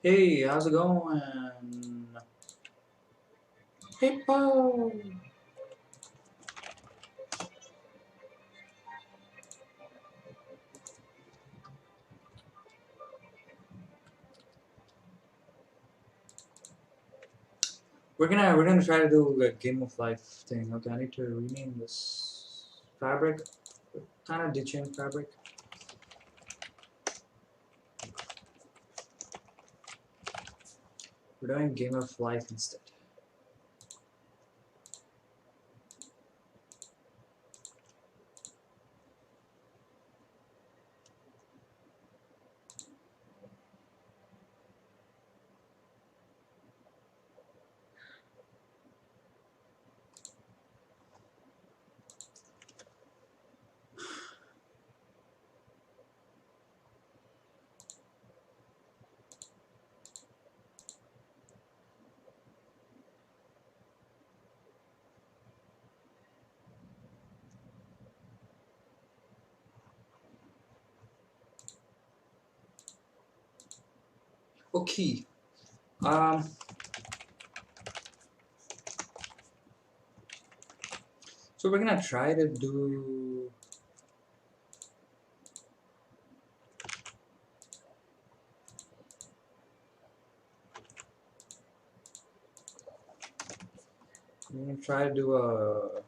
Hey, how's it going? Hey, Paul. We're gonna try to do a game of life thing. Okay, I need to rename this fabric. Kind of ditching fabric. We're doing game of life instead. Okay. Um. So we're gonna try to do. We're gonna try to do a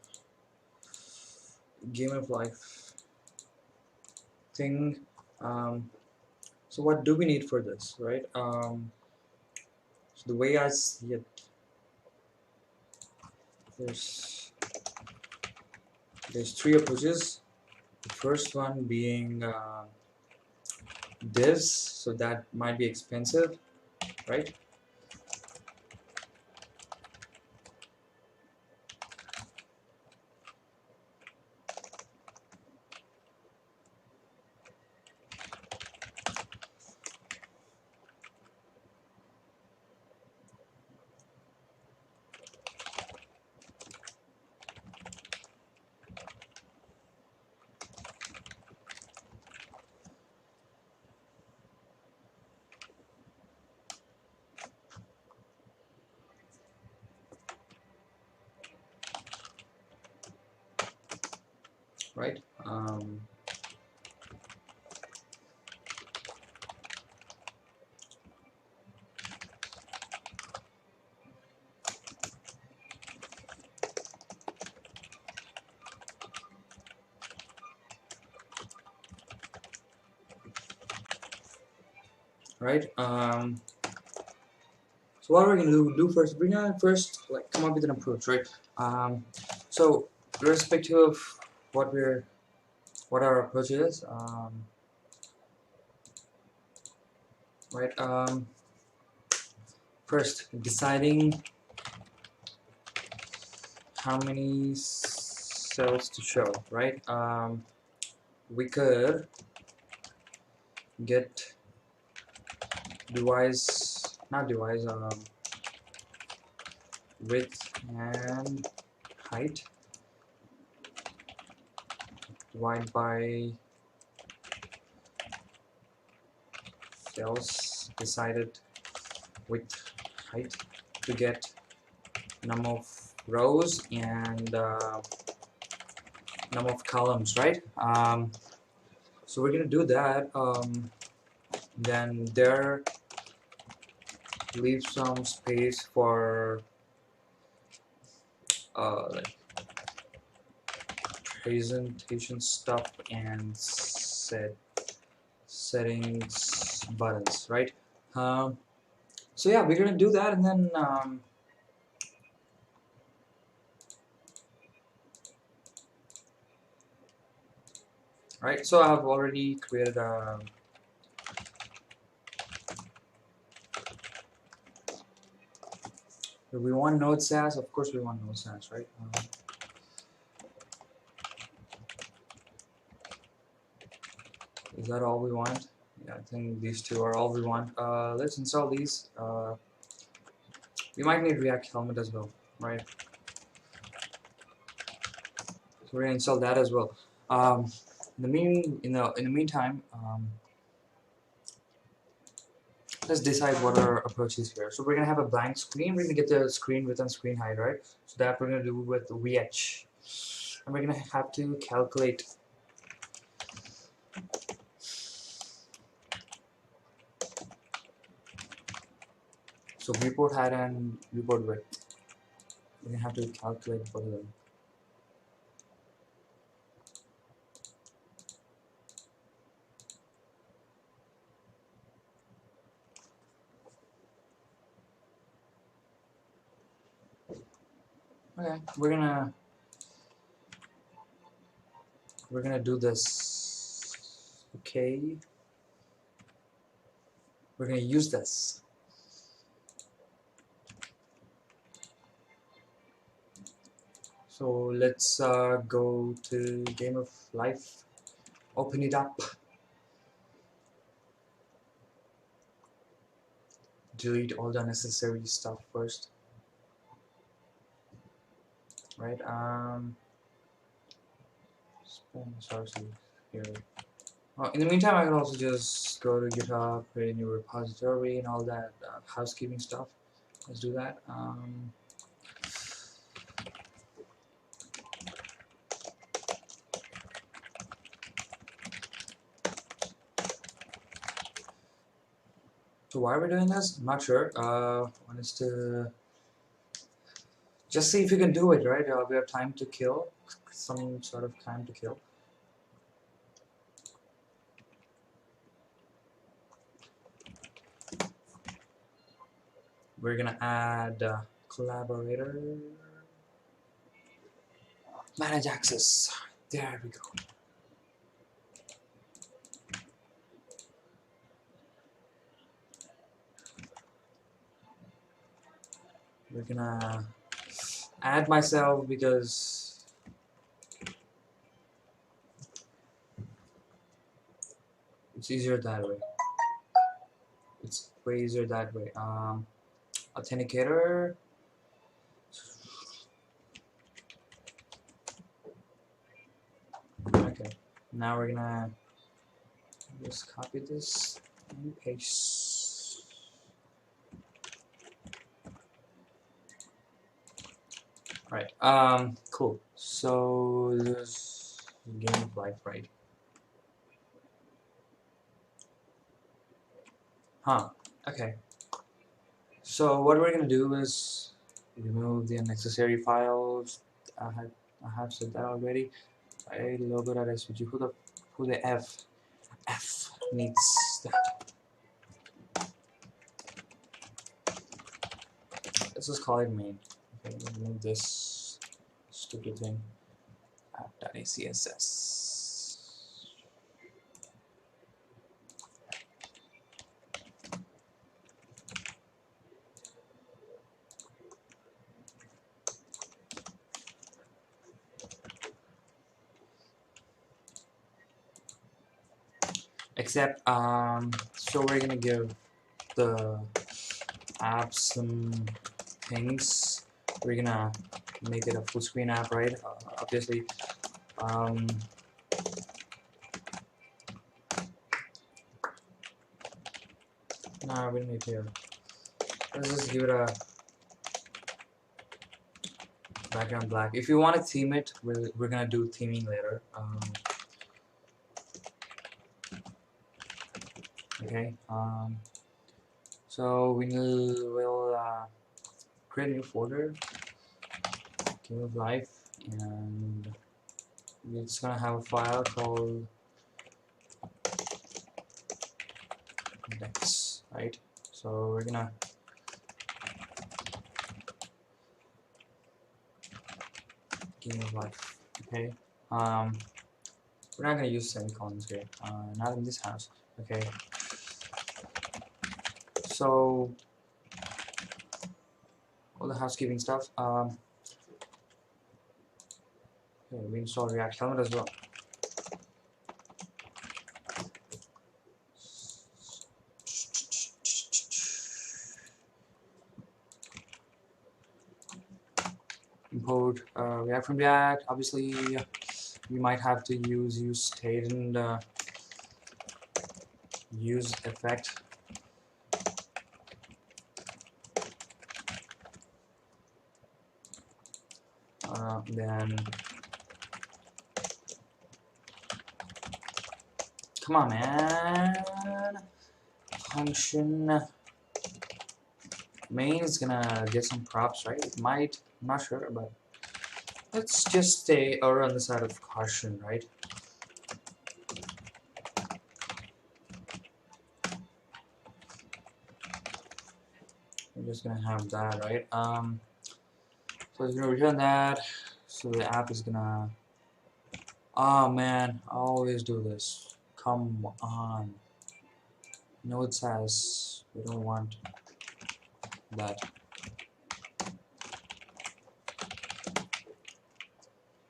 game of life thing. Um. So what do we need for this, right? So the way I see it, there's there's three approaches. The first one being divs, so that might be expensive, right? Right. Right. So what we're gonna do first, we're gonna first like come up with an approach, right? So irrespective of what we're what our approach is, right? First deciding how many cells to show, right? We could get device, not device, width and height divide by cells decided with height to get number of rows and number of columns, right? So we're gonna do that. Then there leave some space for like presentation stuff and settings buttons, right? Um, so yeah, we're gonna do that, and then right. So I've already created a. Do we want node SAS? Of course, we want node SAS, right? Is that all we want? Yeah, I think these two are all we want. Let's install these. We might need React Helmet as well, right? So we're gonna install that as well. In the meantime, let's decide what our approach is here. So we're gonna have a blank screen. We're gonna get the screen width and screen height, right? So that we're gonna do with VH, and we're gonna have to calculate. So viewport height and viewport width. We're gonna have to calculate both of them. Okay, we're gonna do this. Okay, we're gonna use this. So let's go to Game of Life. Open it up. Delete all the unnecessary stuff first. Right. Spend sources here. In the meantime, I can also just go to GitHub, create a new repository, and all that housekeeping stuff. Let's do that. So why are we doing this? I'm not sure. One is to just see if you can do it, right? We have time to kill, some sort of time to kill. We're gonna add collaborator, manage access. There we go. We're gonna add myself because it's easier that way. It's way easier that way. Authenticator. Okay. Now we're gonna just copy this and paste. Alright. Cool. So this Game of Life, right? Huh. Okay. So what we're gonna do is remove the unnecessary files. I have said that already. I logo.svg. Who the F needs that? Let's just call it main. Okay, remove this stupid thing. App.acss. Except so we're gonna give the app some things. We're gonna make it a full screen app, right? Obviously. Nah, we don't need here. Let's just give it a background black. If you want to theme it, we're gonna do theming later. Okay. So we'll create a new folder, Game of Life, and we're just gonna have a file called index, right? So we're gonna Game of Life. Okay. We're not gonna use semicolons here. Not in this house. Okay. So all the housekeeping stuff. Okay, we install React Helmet as well. Import React from React. Obviously, we might have to use state and use effect. Then come on, man. Function main is gonna get some props, right? It might. I'm not sure, but let's just stay over on the side of caution, right? We're just gonna have that, right? So it's gonna return that. So the app is gonna. Oh man, I always do this. Come on. No, it says we don't want that.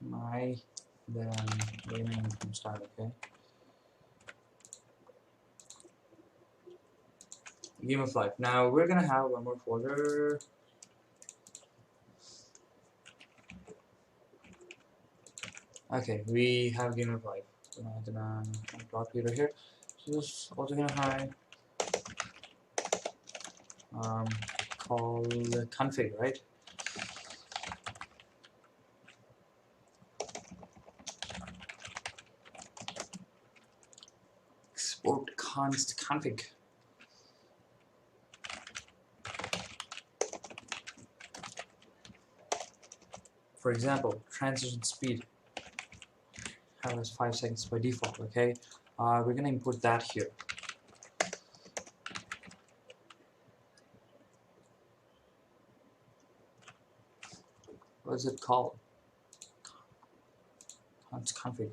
My then gaming from start, okay? Game of Life. Now we're gonna have one more folder. Okay, we have Game of Life. So now I'm gonna plot Peter here. So this is also gonna have call config, right? Export const config. For example, transition speed has 5 seconds by default. Okay, we're gonna import that here. What is it called? Const config.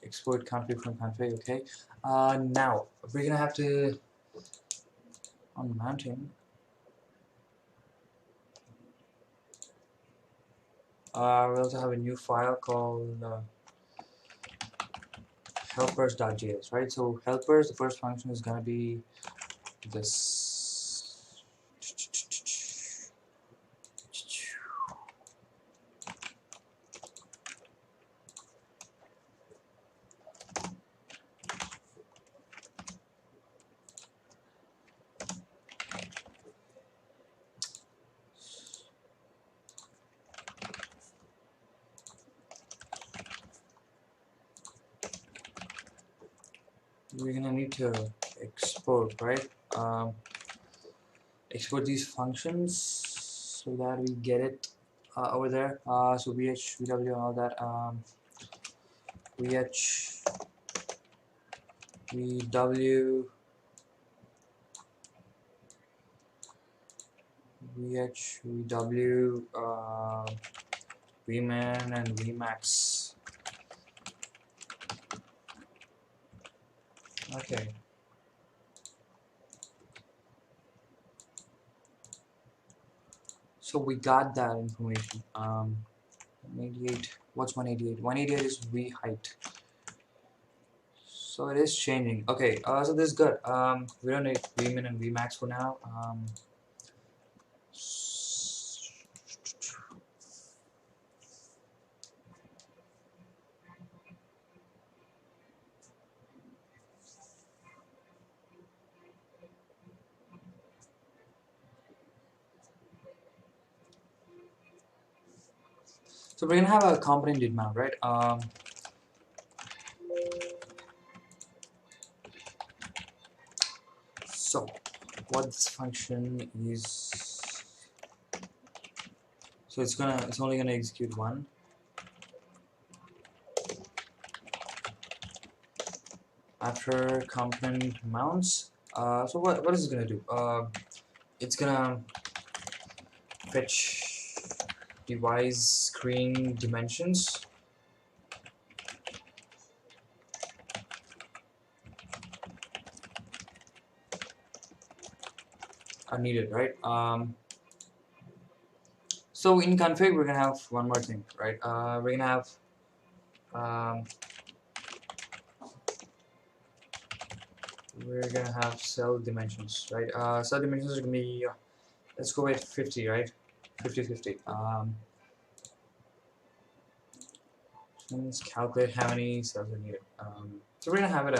Export config from config. Okay. Now we're gonna have to on mounting. We also have a new file called helpers.js, right? So helpers, the first function is gonna be this. We're gonna need to export, right? Export these functions so that we get it over there. So vh, vw, and all that. Vh, vw, vh, vw, vmin, and vmax. Okay. So we got that information. 188. What's 188? 188 is v height. So it is changing. Okay. So this is good. We don't need vmin and vmax for now. So we're gonna have a component did mount, right? So what this function is, so it's only gonna execute one. After component mounts, so what is it gonna do? It's gonna fetch device screen dimensions. Are needed, right? So in config we're gonna have one more thing, right? We're gonna have cell dimensions, right? Cell dimensions are gonna be let's go with 50, right? 50. Let's calculate how many cells are needed. So we're gonna have it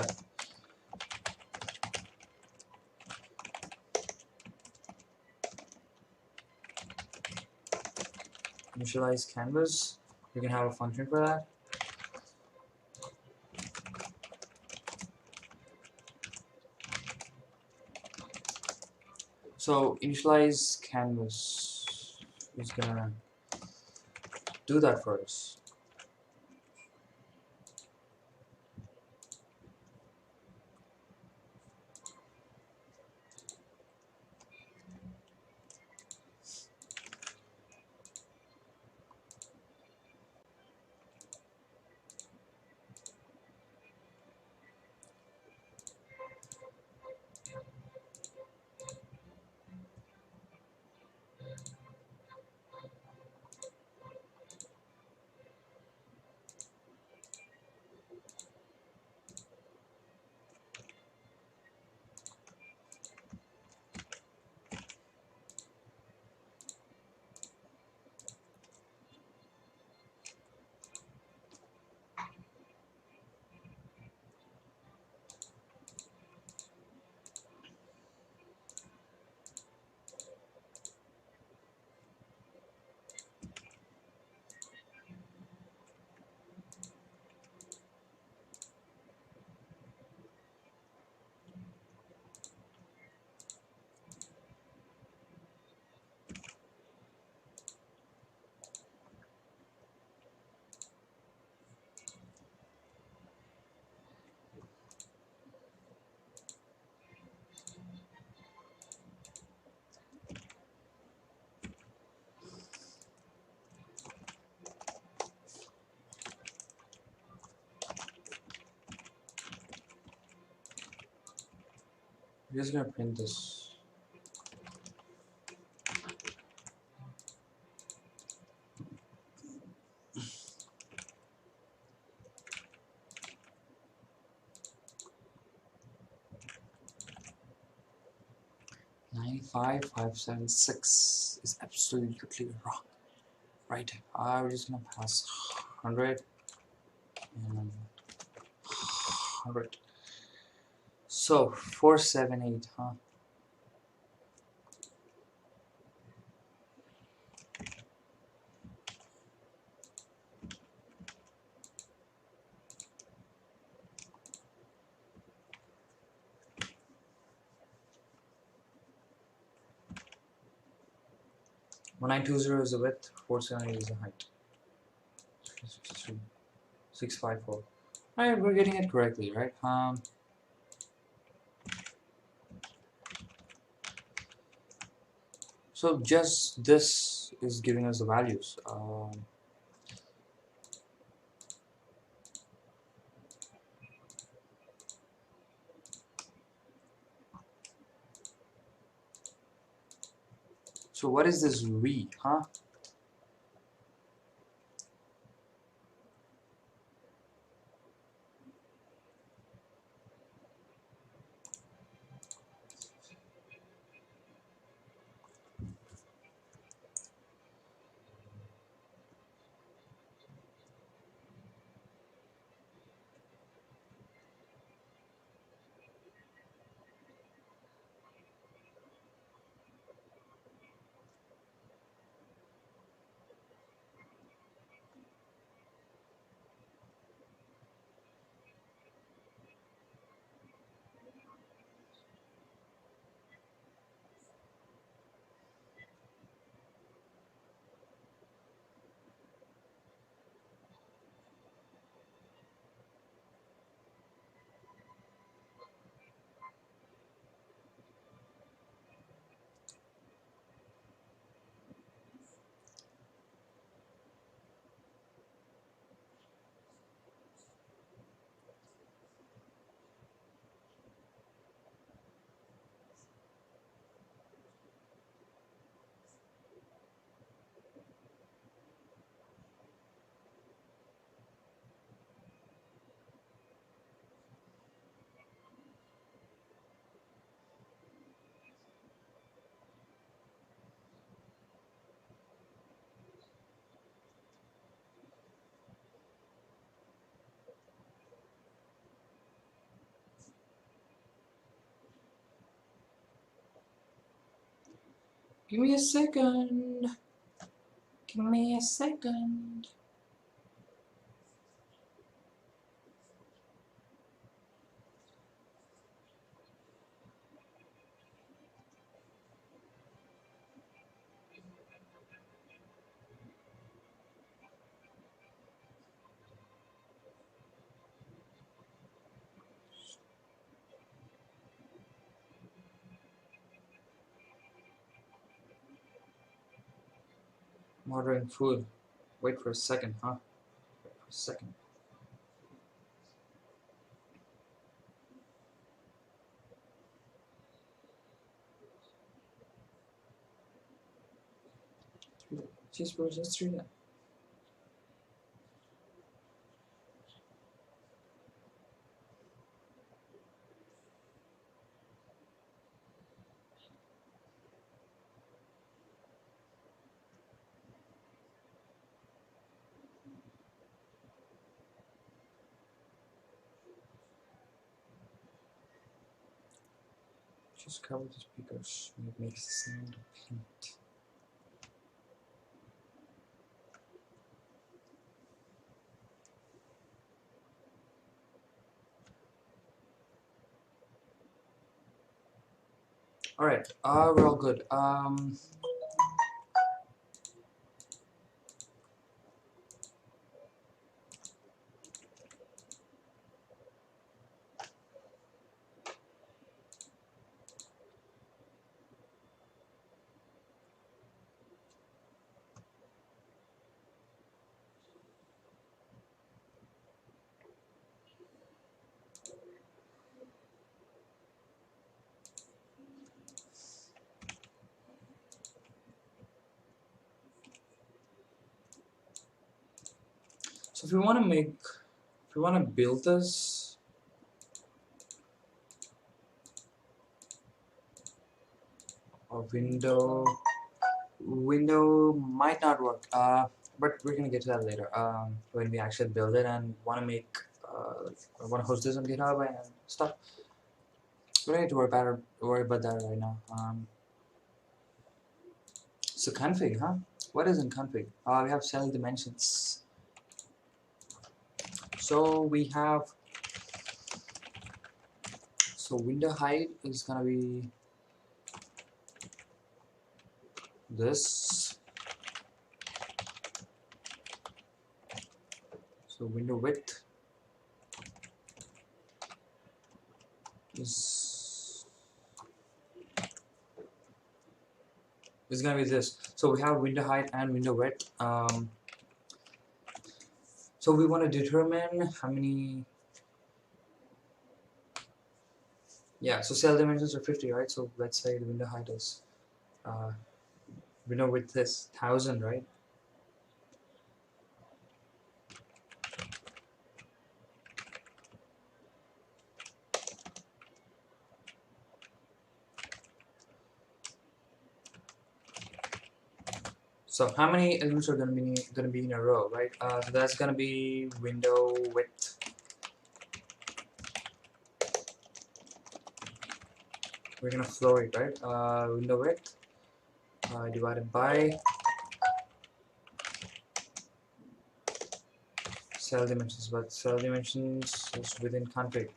initialize canvas. You can have a function for that. So initialize canvas is gonna do that for us. We're just gonna print this. $95,576 is absolutely wrong. Right. We're just gonna pass 100 and 100. So 478, huh? $1920 is the width, 478 is the height. 654. Alright, we're getting it correctly, right? So just this is giving us the values. So what is this V, huh? Give me a second. Give me a second. I'm ordering food. Wait for a second, huh? Wait for a second. Cheeseburgers, let's do that. Just cover the speakers. It makes the sound of paint. Alright, we're all good. So if we want to build this, a window might not work. But we're gonna get to that later. When we actually build it and want to make, I want to host this on GitHub and stuff. We don't need to worry about that right now. So config, huh? What is in config? We have cell dimensions. So we have, so window height is gonna be this. So window width is gonna be this. So we have window height and window width. So we want to determine how many. Yeah. So cell dimensions are 50, right? So let's say the window height is, window width is 1000, right? So how many elements are gonna be in a row, right? So that's gonna be window width. We're gonna floor it, right? Window width divided by cell dimensions, but cell dimensions is within config.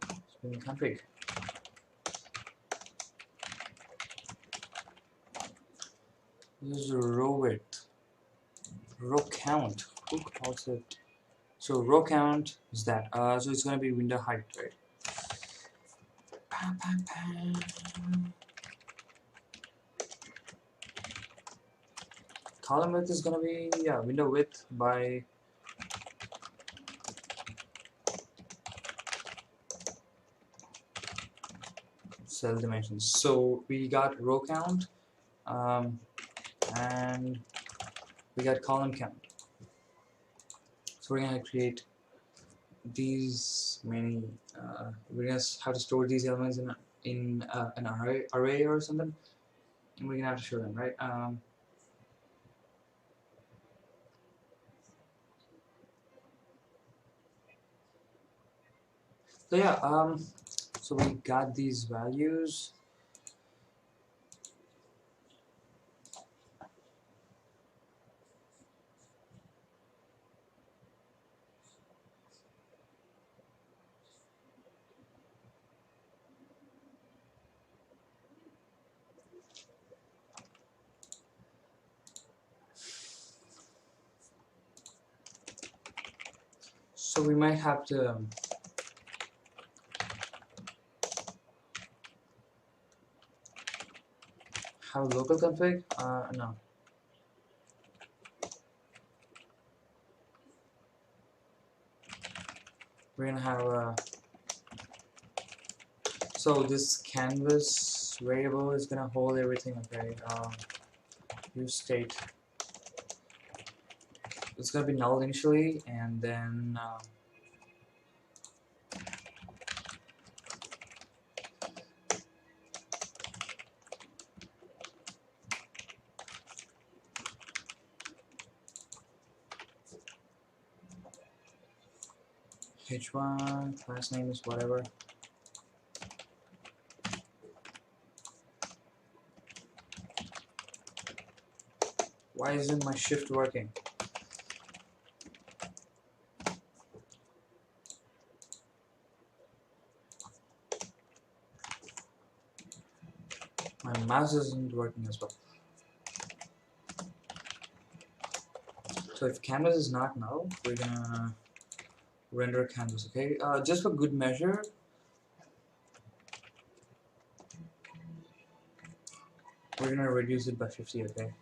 It's within config. This is row width, row count. Who calls it? So row count is that. So it's gonna be window height, right? Pam, pam, pam. Column width is gonna be, yeah, window width by cell dimensions. So we got row count, and we got column count. So we're gonna create these many. We're gonna have to store these elements in an array or something, and we're gonna have to show them, right? So yeah, so we got these values. So we might have to have local config. No. We're gonna have a. So this canvas variable is gonna hold everything. Okay. Use state. It's gonna be null initially, and then h1 class name is whatever. Why isn't my shift working? My mouse isn't working as well. So if canvas is not null, we're gonna render canvas. Okay. Just for good measure, we're gonna reduce it by 50. Okay.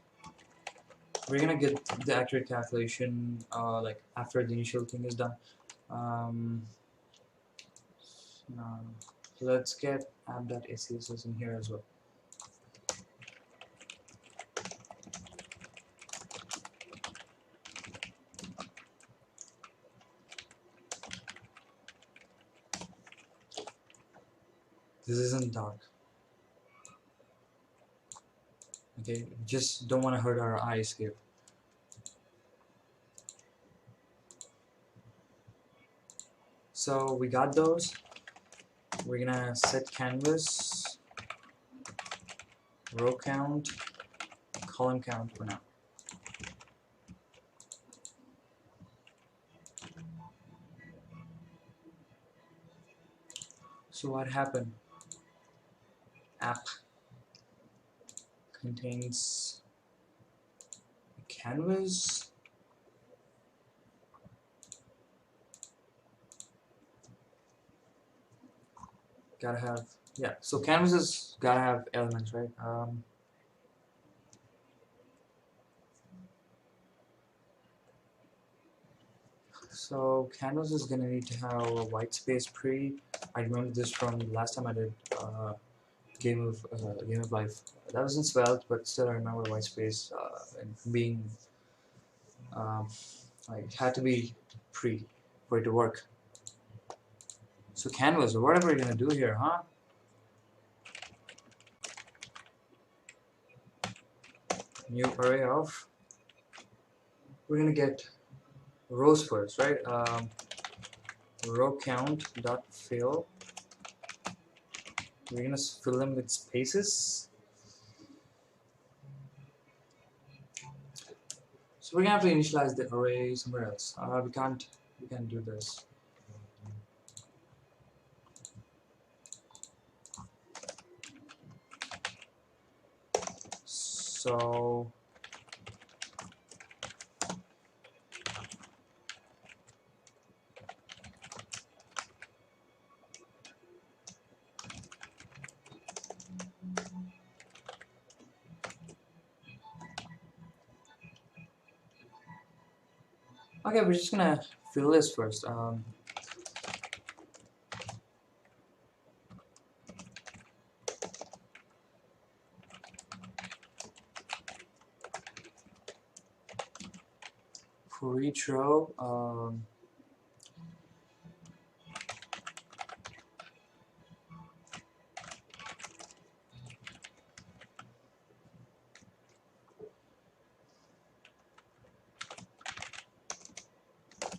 We're gonna get the accurate calculation like after the initial thing is done. No. So let's get app.css in here as well. This isn't dark. Okay, just don't want to hurt our eyes here. So we got those. We're gonna set canvas, row count, column count for now. So what happened? App contains a canvas. Gotta have, yeah. So canvas has gotta have elements, right? So canvas is gonna need to have a white space pre. I remember this from last time I did Game of Life. That was in Svelte, but still I remember white space and being like it had to be pre for it to work. So canvas, or whatever we're gonna do here, huh? New array of. We're gonna get rows first, right? Row count dot fill. We're gonna fill them with spaces. So we're gonna have to initialize the array somewhere else. We can't do this. So okay, we're just gonna fill this first. For each row,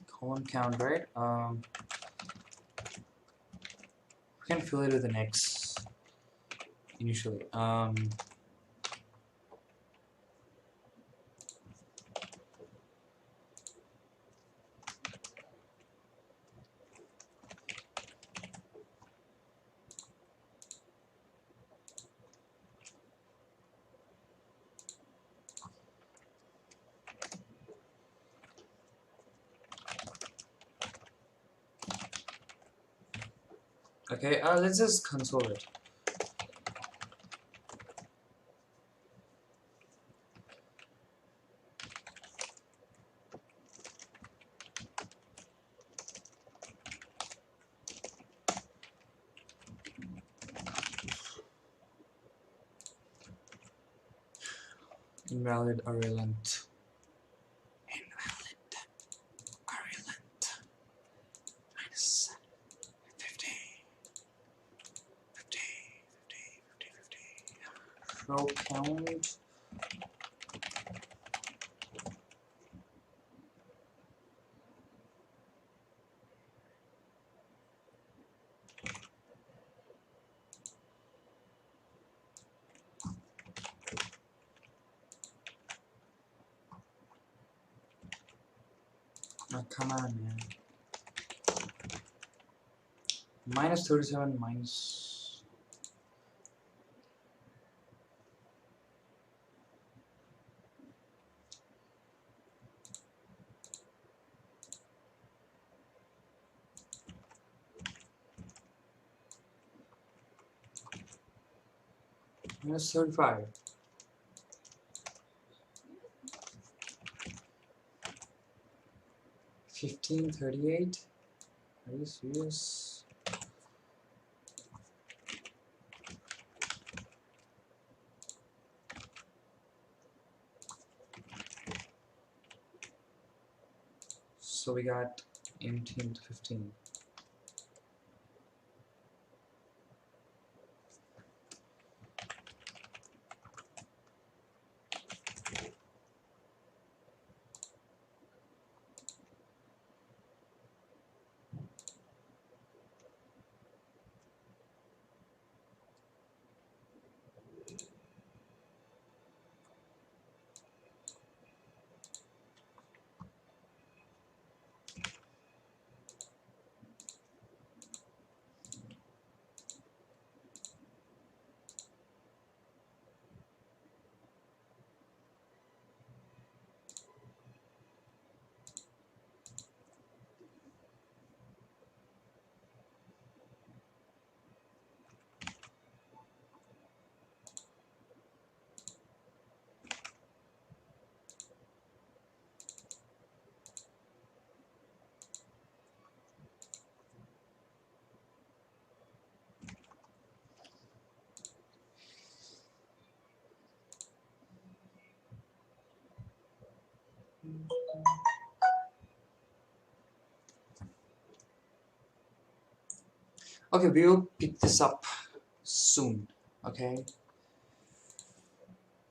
column count, right? We can fill it with an X initially. Okay, let's just console it. Invalid array length. Invalid array length. Minus 50. 50. 50. Row count. Oh, come on, man. Minus 37 minus. Minus 35. 1538. Are you serious? So we got 18 to 15. Okay, we'll pick this up soon. Okay.